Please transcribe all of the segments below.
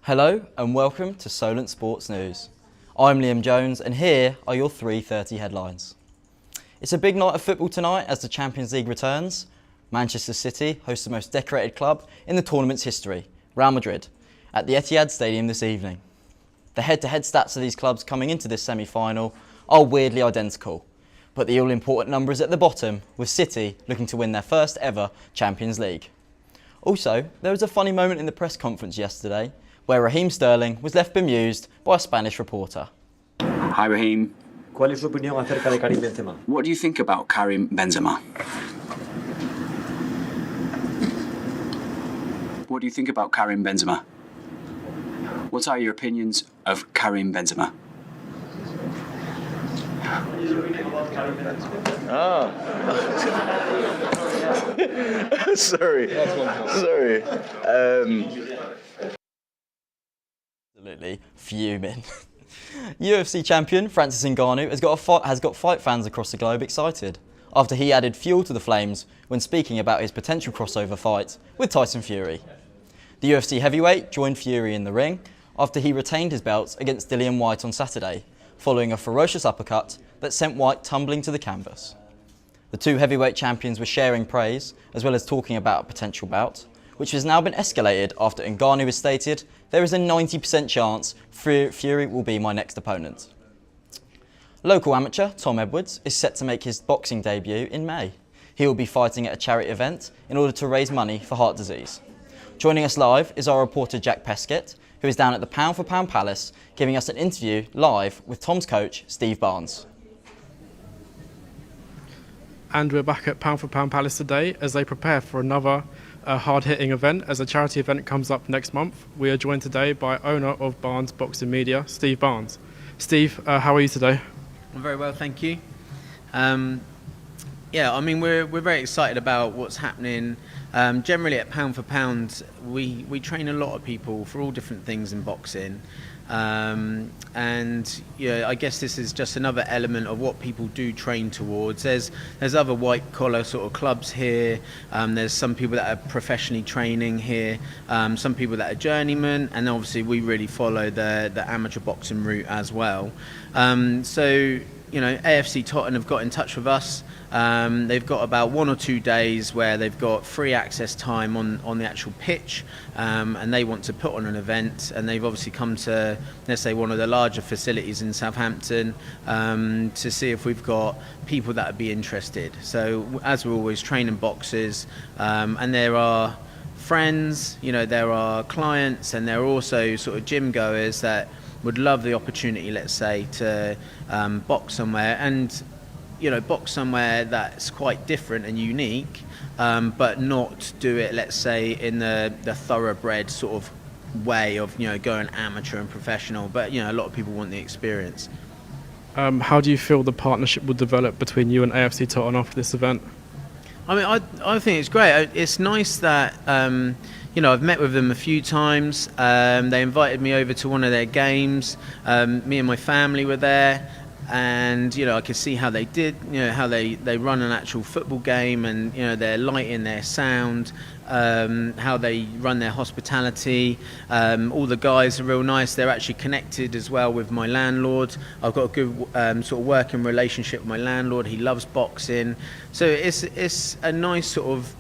Hello and welcome to Solent Sports News. I'm Liam Jones and here are your 3:30 headlines. It's a big night of football tonight as the Champions League returns. Manchester City host the most decorated club in the tournament's history, Real Madrid, at the Etihad Stadium this evening. The head-to-head stats of these clubs coming into this semi-final are weirdly identical, but the all-important number is at the bottom, with City looking to win their first ever Champions League. Also, there was a funny moment in the press conference yesterday where Raheem Sterling was left bemused by a Spanish reporter. Hi Raheem. ¿Cuál es su opinión acerca de Karim Benzema? What do you think about Karim Benzema? What do you think about Karim Benzema? What are your opinions of Karim Benzema? Oh. Sorry. Absolutely fuming. UFC champion Francis Ngannou has got fight fans across the globe excited after he added fuel to the flames when speaking about his potential crossover fight with Tyson Fury. The UFC heavyweight joined Fury in the ring after he retained his belt against Dillian Whyte on Saturday, following a ferocious uppercut that sent Whyte tumbling to the canvas. The two heavyweight champions were sharing praise as well as talking about a potential bout, which has now been escalated after Ngannou has stated there is a 90% chance Fury will be my next opponent. Local amateur Tom Edwards is set to make his boxing debut in May. He will be fighting at a charity event in order to raise money for heart disease. Joining us live is our reporter Jack Peskett, who is down at the Pound for Pound Palace giving us an interview live with Tom's coach Steve Barnes. And we're back at Pound for Pound Palace today as they prepare for another hard-hitting event as a charity event comes up next month. We are joined today by owner of Barnes Boxing Media, Steve Barnes. Steve, how are you today? I'm very well, thank you. We're very excited about what's happening. Generally at Pound for Pound, we train a lot of people for all different things in boxing. I guess this is just another element of what people do train towards. There's other white collar sort of clubs here. There's some people that are professionally training here, some people that are journeymen, and obviously we really follow the amateur boxing route as well. AFC Tottenham have got in touch with us. They've got about 1 or 2 days where they've got free access time on the actual pitch, and they want to put on an event, and they've obviously come to, let's say, one of the larger facilities in Southampton to see if we've got people that would be interested. So as we're always training boxers, and there are friends, there are clients, and there are also sort of gym goers that would love the opportunity, let's say, to box somewhere, and box somewhere that's quite different and unique, but not do it, let's say, in the thoroughbred sort of way of going amateur and professional. But a lot of people want the experience. How do you feel the partnership will develop between you and AFC Tottenham after this event? I think it's great. It's nice that I've met with them a few times. They invited me over to one of their games. Me and my family were there, and I could see how they did, how they run an actual football game, and their lighting, their sound, how they run their hospitality. All the guys are real nice. They're actually connected as well with my landlord. I've got a good sort of working relationship with my landlord. He loves boxing, so it's a nice sort of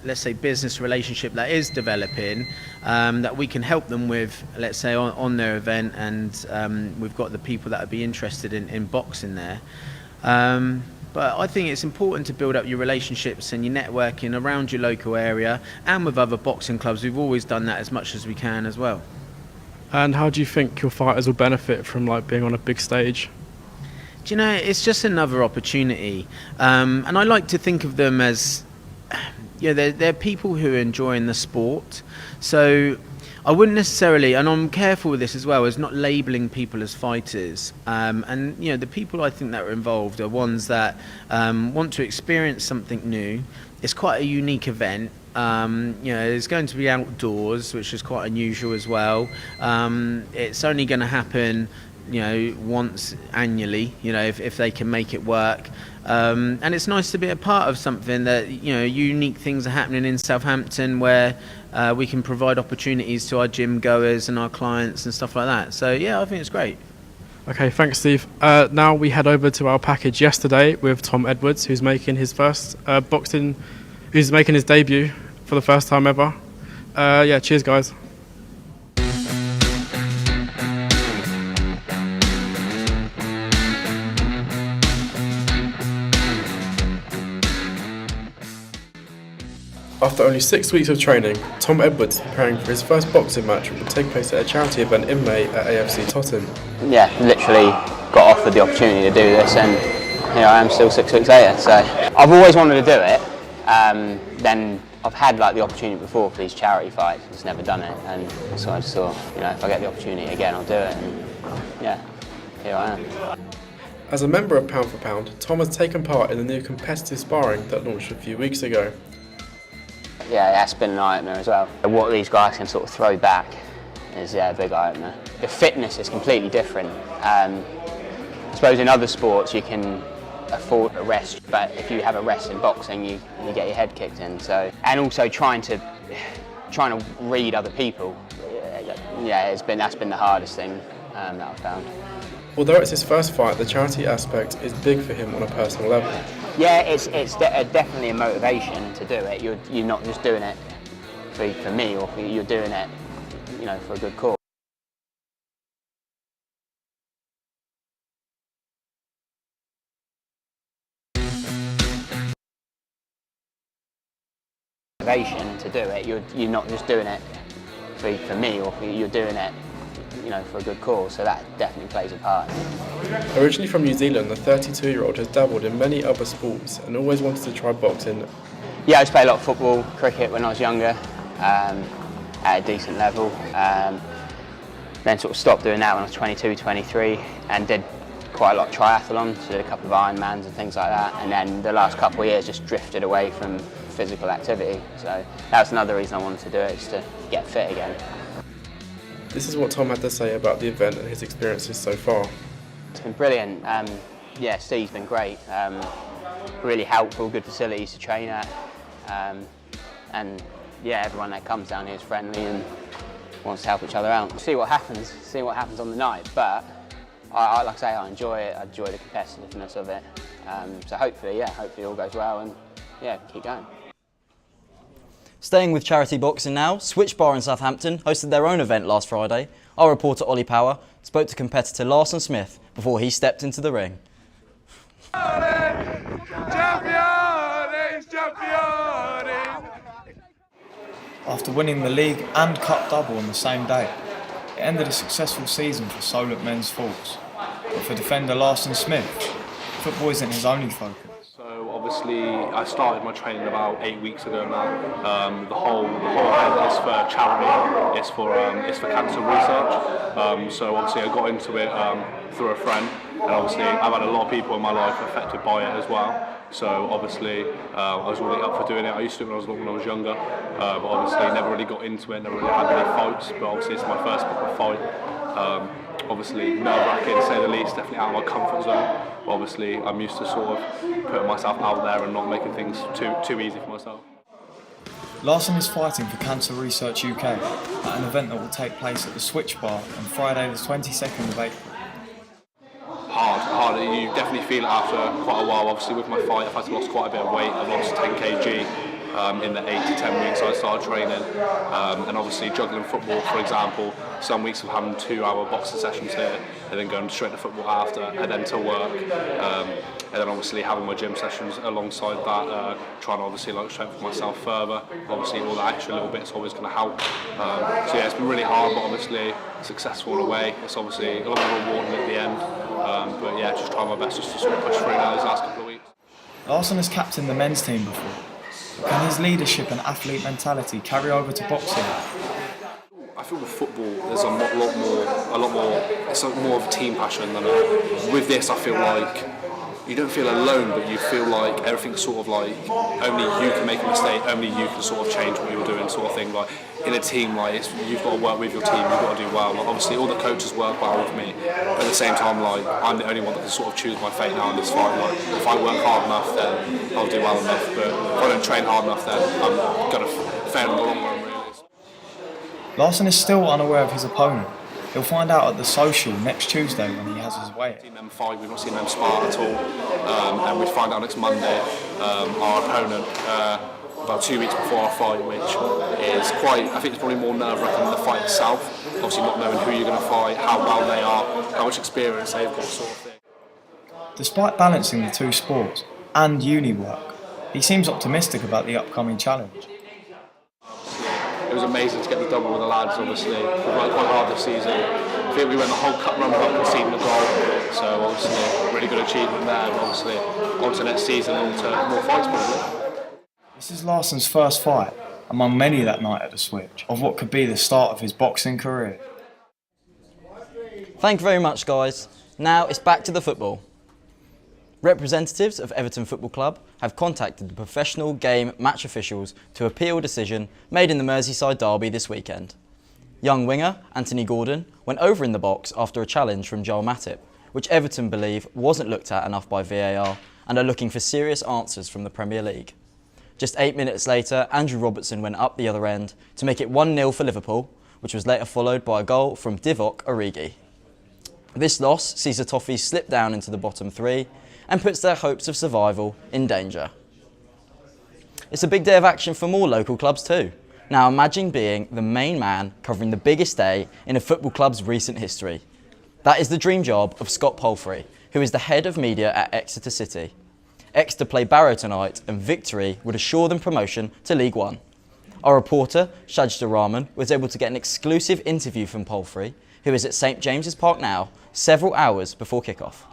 let's say business relationship that is developing, that we can help them with, let's say, on their event, and we've got the people that would be interested in boxing there. But I think it's important to build up your relationships and your networking around your local area and with other boxing clubs. We've always done that as much as we can as well. And how do you think your fighters will benefit from being on a big stage? It's just another opportunity, and I like to think of them as they're people who are enjoying the sport. So I wouldn't necessarily, and I'm careful with this as well, is not labelling people as fighters. The people I think that are involved are ones that want to experience something new. It's quite a unique event. It's going to be outdoors, which is quite unusual as well. It's only going to happen once annually, if they can make it work. And it's nice to be a part of something that, unique things are happening in Southampton where we can provide opportunities to our gym goers and our clients and stuff like that. So, yeah, I think it's great. Okay, thanks, Steve. Now we head over to our package yesterday with Tom Edwards, who's making his first who's making his debut for the first time ever. Cheers, guys. After only 6 weeks of training, Tom Edwards is preparing for his first boxing match, which will take place at a charity event in May at AFC Totton. Yeah, literally got offered the opportunity to do this, and here I am still 6 weeks later. So I've always wanted to do it. Then I've had the opportunity before for these charity fights, just never done it, and so I just thought, if I get the opportunity again, I'll do it. And yeah, here I am. As a member of Pound for Pound, Tom has taken part in the new competitive sparring that launched a few weeks ago. Yeah, that's been an eye-opener as well. What these guys can sort of throw back is a big eye-opener. The fitness is completely different. I suppose in other sports you can afford a rest, but if you have a rest in boxing, you get your head kicked in. So, and also trying to read other people. Yeah, that's been the hardest thing that I've found. Although it's his first fight, the charity aspect is big for him on a personal level. Yeah, it's definitely a motivation to do it. You're not just doing it for me, or you're doing it, for a good cause. Motivation to do it. You're not just doing it for me, or you're doing it, for a good cause. So that definitely plays a part. Originally from New Zealand, the 32-year-old has dabbled in many other sports and always wanted to try boxing. Yeah, I used to play a lot of football, cricket when I was younger, at a decent level. Then sort of stopped doing that when I was 22, 23, and did quite a lot of triathlon, so did a couple of Ironmans and things like that. And then the last couple of years just drifted away from physical activity. So that was another reason I wanted to do it, is to get fit again. This is what Tom had to say about the event and his experiences so far. It's been brilliant. Steve's been great. Really helpful, good facilities to train at. And everyone that comes down here is friendly and wants to help each other out. See what happens on the night. But like I say, I enjoy it. I enjoy the competitiveness of it. So hopefully all goes well, and keep going. Staying with charity boxing now, Switch Bar in Southampton hosted their own event last Friday. Our reporter Ollie Power spoke to competitor Larson Smith before he stepped into the ring. After winning the league and cup double on the same day, it ended a successful season for Solent men's forwards. But for defender Larson Smith, football isn't his only focus. So obviously I started my training about 8 weeks ago now. The whole event is for charity. It's for cancer research. So obviously I got into it through a friend, and obviously I've had a lot of people in my life affected by it as well. So obviously I was really up for doing it. I used to do it when I was younger, but obviously never really got into it, never really had any fights. But obviously it's my first proper fight. Obviously nerve-wracking to say the least, definitely out of my comfort zone. But obviously I'm used to sort of putting myself out there and not making things too easy for myself. Larson is fighting for Cancer Research UK at an event that will take place at the Switch Bar on Friday the 22nd of April. Hard. You definitely feel it after quite a while. Obviously with my fight I've had to lose quite a bit of weight. I've lost 10 kg. In the 8 to 10 weeks I started training, and obviously juggling football, for example, some weeks of having 2-hour boxing sessions here and then going straight to football after, and then to work, and then obviously having my gym sessions alongside that, trying to obviously strengthen myself further. Obviously all the extra little bits always going to help. So it's been really hard, but obviously successful in a way. It's obviously a lot more rewarding at the end, but just trying my best just to sort of push through now these last couple of weeks. Larson has captained the men's team before. Can his leadership and athlete mentality carry over to boxing? I feel with football there's a lot more. It's more of a team passion than with this. I feel like you don't feel alone, but you feel like everything's sort of like only you can make a mistake, only you can sort of change what you're doing, sort of thing. Like in a team, like you've got to work with your team, you've got to do well. Like, obviously, all the coaches work well with me, but at the same time, like I'm the only one that can sort of choose my fate now in this fight. Like if I work hard enough, then I'll do well enough. But if I don't train hard enough, then I'm gonna fail in the long run. Really. Larson is still unaware of his opponent. He'll find out at the social next Tuesday when he has his weigh-in. We've seen them fight, we've not seen them spar at all, and we find out next Monday our opponent about 2 weeks before our fight, which is quite, I think it's probably more nerve-wracking than the fight itself. Obviously not knowing who you're going to fight, how well they are, how much experience they've got, sort of thing. Despite balancing the two sports and uni work, he seems optimistic about the upcoming challenge. It was amazing to get the double with the lads, obviously. We worked quite hard this season. I think we went the whole cup run without conceding a goal, so obviously really good achievement there, but obviously on to next season, on to more fights probably. This is Larson's first fight, among many that night at the Switch, of what could be the start of his boxing career. Thank you very much, guys. Now it's back to the football. Representatives of Everton Football Club have contacted the professional game match officials to appeal a decision made in the Merseyside derby this weekend. Young winger Anthony Gordon went over in the box after a challenge from Joel Matip, which Everton believe wasn't looked at enough by VAR and are looking for serious answers from the Premier League. Just 8 minutes later, Andrew Robertson went up the other end to make it 1-0 for Liverpool, which was later followed by a goal from Divock Origi. This loss sees the Toffees slip down into the bottom three and puts their hopes of survival in danger. It's a big day of action for more local clubs too. Now imagine being the main man covering the biggest day in a football club's recent history. That is the dream job of Scott Palfrey, who is the head of media at Exeter City. Exeter play Barrow tonight and victory would assure them promotion to League One. Our reporter, Shajda Rahman, was able to get an exclusive interview from Palfrey, who is at St James's Park now, several hours before kickoff.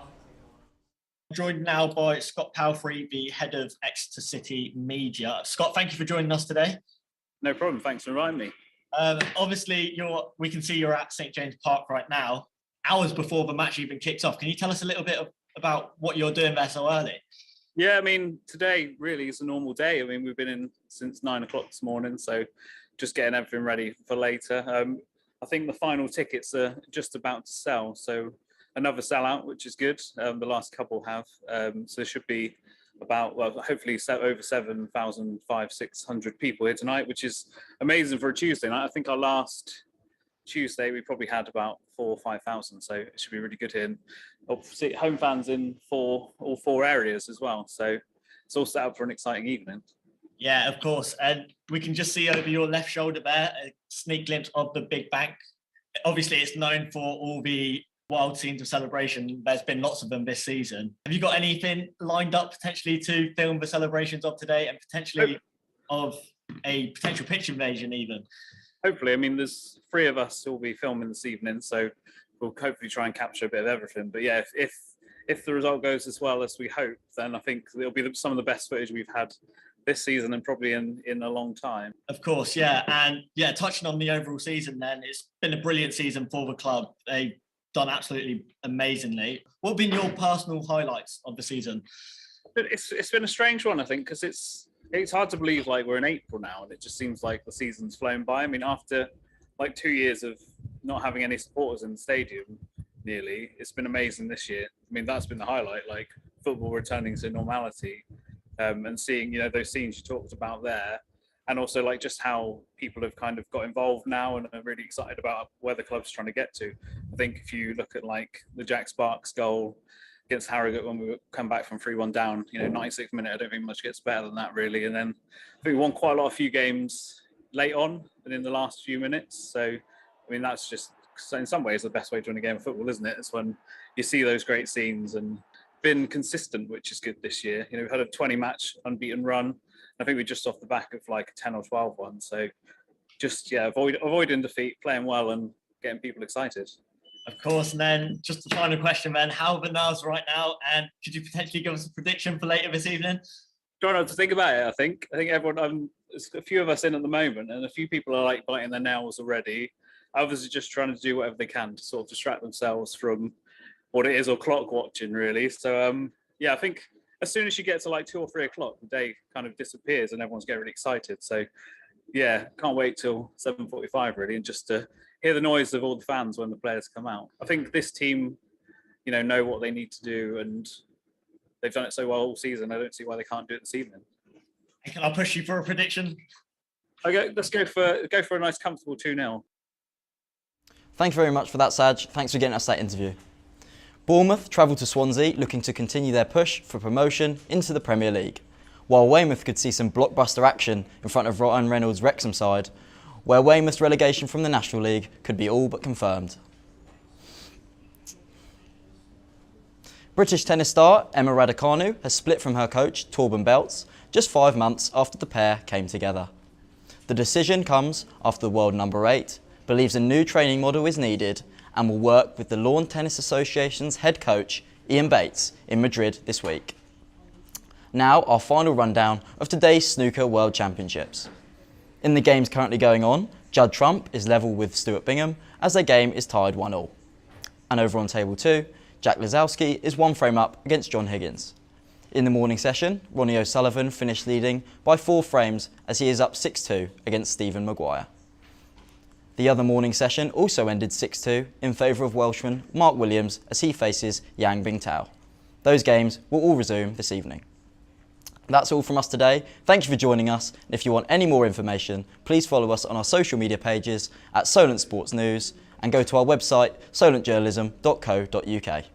Joined now by Scott Palfrey, the head of Exeter City Media. Scott, thank you for joining us today. No problem, thanks for inviting me. Obviously, we can see you're at St James Park right now, hours before the match even kicks off. Can you tell us a little bit about what you're doing there so early? Yeah, I mean, today really is a normal day. I mean, we've been in since 9 o'clock this morning, so just getting everything ready for later. I think the final tickets are just about to sell, so another sellout, which is good. The last couple have, so there should be about, well, hopefully over 7,600 people here tonight, which is amazing for a Tuesday night. I think our last Tuesday we probably had about 4,000 or 5,000, so it should be really good here. And obviously home fans in all four areas as well, so it's all set up for an exciting evening. Yeah, of course. And we can just see over your left shoulder there a sneak glimpse of the Big Bank. Obviously, it's known for all the wild scenes of celebration. There's been lots of them this season. Have you got anything lined up potentially to film the celebrations of today and potentially of a potential pitch invasion even? Hopefully. I mean, there's 3 of us who will be filming this evening, so we'll hopefully try and capture a bit of everything. But yeah, if the result goes as well as we hope, then I think it'll be some of the best footage we've had this season and probably in a long time. Of course, yeah. And yeah, touching on the overall season then, it's been a brilliant season for the club. They've done absolutely amazingly. What have been your personal highlights of the season? It's been a strange one, I think, because it's hard to believe like we're in April now and it just seems like the season's flown by. I mean, after like 2 years of not having any supporters in the stadium, nearly, it's been amazing this year. I mean, that's been the highlight, like football returning to normality. And seeing, those scenes you talked about there, and also like just how people have kind of got involved now and are really excited about where the club's trying to get to. I think if you look at like the Jack Sparks goal against Harrogate when we come back from 3-1 down, 96th minute, I don't think much gets better than that really. And then I think we won quite a few games late on and in the last few minutes. So, I mean, that's just in some ways the best way to win a game of football, isn't it? It's when you see those great scenes and been consistent, which is good this year. We've had a 20-match unbeaten run. I think we're just off the back of like a 10 or 12 one. So just, avoiding defeat, playing well and getting people excited. Of course, and then just the final question then, how are the nerves right now? And could you potentially give us a prediction for later this evening? Try not to think about it, I think. I think everyone, there's a few of us in at the moment and a few people are like biting their nails already. Others are just trying to do whatever they can to sort of distract themselves from what it is or clock watching really. So yeah, I think as soon as you get to like 2 or 3 o'clock, the day kind of disappears and everyone's getting really excited. So yeah, can't wait till 7:45 really, and just to hear the noise of all the fans when the players come out. I think this team, know what they need to do, and they've done it so well all season. I don't see why they can't do it this evening. Can I push you for a prediction? Okay, let's go for a nice comfortable 2-0. Thank you very much for that, Saj. Thanks for getting us that interview. Bournemouth travel to Swansea looking to continue their push for promotion into the Premier League, while Weymouth could see some blockbuster action in front of Ryan Reynolds' Wrexham side, where Weymouth's relegation from the National League could be all but confirmed. British tennis star Emma Raducanu has split from her coach Torben Belts just 5 months after the pair came together. The decision comes after the world number 8 believes a new training model is needed and will work with the Lawn Tennis Association's head coach Ian Bates in Madrid this week. Now our final rundown of today's Snooker World Championships. In the games currently going on, Judd Trump is level with Stuart Bingham as their game is tied 1-1. And over on table 2, Jack Lisowski is 1 frame up against John Higgins. In the morning session, Ronnie O'Sullivan finished leading by 4 frames as he is up 6-2 against Stephen Maguire. The other morning session also ended 6-2 in favour of Welshman Mark Williams as he faces Yang Bingtao. Those games will all resume this evening. That's all from us today. Thank you for joining us. And if you want any more information, please follow us on our social media pages at Solent Sports News and go to our website solentjournalism.co.uk.